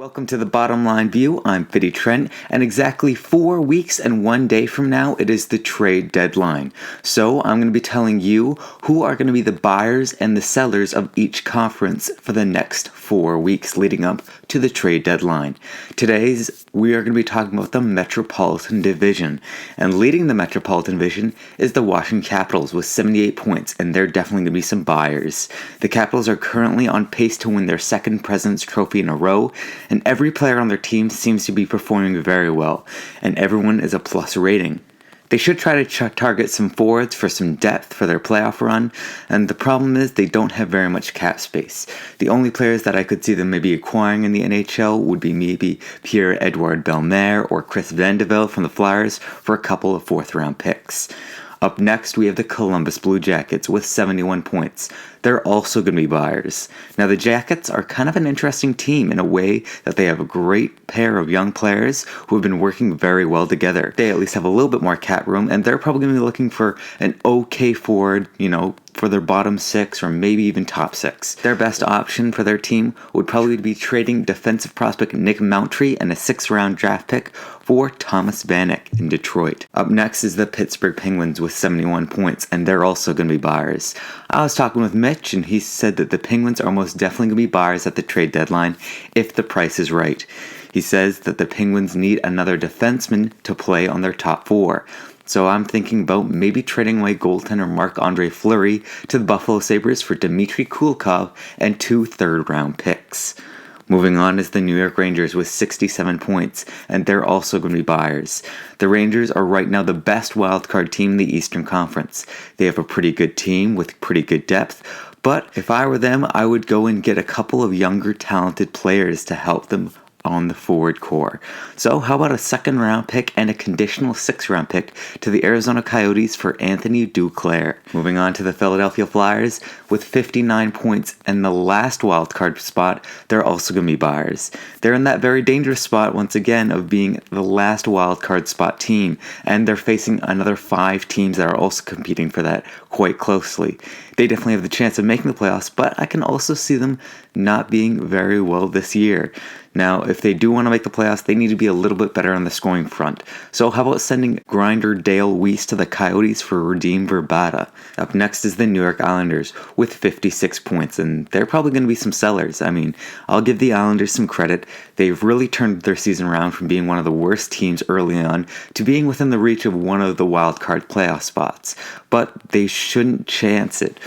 Welcome to the Bottom Line View. I'm Fitty Trent, and exactly 4 weeks and 1 day from now, it is the trade deadline. So I'm going to be telling you who are going to be the buyers and the sellers of each conference for the next 4 weeks leading up to the trade deadline. We are going to be talking about the Metropolitan Division, and leading the Metropolitan Division is the Washington Capitals with 78 points, and they're definitely going to be some buyers. The Capitals are currently on pace to win their second President's Trophy in a row, and every player on their team seems to be performing very well, and everyone is a plus rating. They should try to target some forwards for some depth for their playoff run, and the problem is they don't have very much cap space. The only players that I could see them maybe acquiring in the NHL would be maybe Pierre-Edouard Bellemare or Chris Vandevelde from the Flyers for a couple of fourth-round picks. Up next, we have the Columbus Blue Jackets with 71 points. They're also going to be buyers. Now, the Jackets are kind of an interesting team in a way that they have a great pair of young players who have been working very well together. They at least have a little bit more cap room, and they're probably going to be looking for an okay forward, for their bottom six or maybe even top six. Their best option for their team would probably be trading defensive prospect Nick Mountry and a 6th-round draft pick for Thomas Vanek in Detroit. Up next is the Pittsburgh Penguins with 71 points, and they're also going to be buyers. I was talking with Mitch, and he said that the Penguins are most definitely going to be buyers at the trade deadline if the price is right. He says that the Penguins need another defenseman to play on their top four. So I'm thinking about maybe trading away goaltender Marc-Andre Fleury to the Buffalo Sabres for Dmitry Kulikov and 2 third-round picks. Moving on is the New York Rangers with 67 points, and they're also going to be buyers. The Rangers are right now the best wildcard team in the Eastern Conference. They have a pretty good team with pretty good depth, but if I were them, I would go and get a couple of younger, talented players to help them on the forward core. So how about a 2nd-round pick and a conditional 6th-round pick to the Arizona Coyotes for Anthony Duclair? Moving on to the Philadelphia Flyers with 59 points and the last wildcard spot, they're also going to be buyers. They're in that very dangerous spot once again of being the last wildcard spot team, and they're facing another 5 teams that are also competing for that quite closely. They definitely have the chance of making the playoffs, but I can also see them not being very well this year. Now, if they do want to make the playoffs, they need to be a little bit better on the scoring front. So how about sending grinder Dale Weiss to the Coyotes for Radim Verbata? Up next is the New York Islanders with 56 points, and they're probably going to be some sellers. I'll give the Islanders some credit. They've really turned their season around from being one of the worst teams early on to being within the reach of one of the wild card playoff spots. But they shouldn't chance it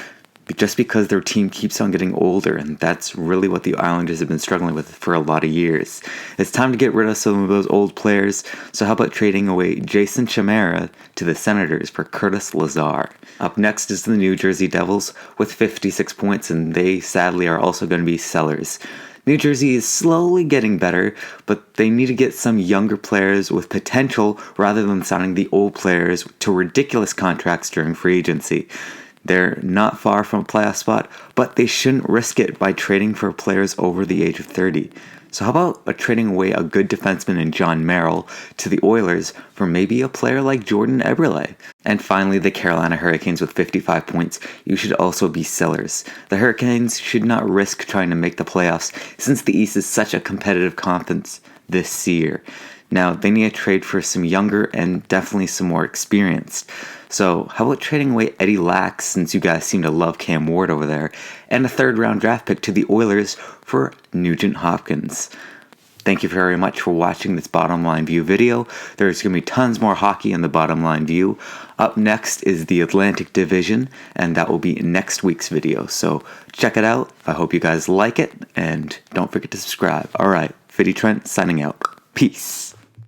just because their team keeps on getting older, and that's really what the Islanders have been struggling with for a lot of years. It's time to get rid of some of those old players, so how about trading away Jason Chimera to the Senators for Curtis Lazar? Up next is the New Jersey Devils with 56 points, and they sadly are also going to be sellers. New Jersey is slowly getting better, but they need to get some younger players with potential rather than signing the old players to ridiculous contracts during free agency. They're not far from a playoff spot, but they shouldn't risk it by trading for players over the age of 30. So how about trading away a good defenseman in John Merrill to the Oilers for maybe a player like Jordan Eberle? And finally, the Carolina Hurricanes with 55 points. You should also be sellers. The Hurricanes should not risk trying to make the playoffs since the East is such a competitive conference this year. Now, they need to trade for some younger and definitely some more experienced. So how about trading away Eddie Lax, since you guys seem to love Cam Ward over there, and a 3rd-round draft pick to the Oilers for Nugent Hopkins? Thank you very much for watching this Bottom Line View video. There's going to be tons more hockey in the Bottom Line View. Up next is the Atlantic Division, and that will be next week's video. So check it out. I hope you guys like it, and don't forget to subscribe. All right, Fitty Trent signing out. Peace.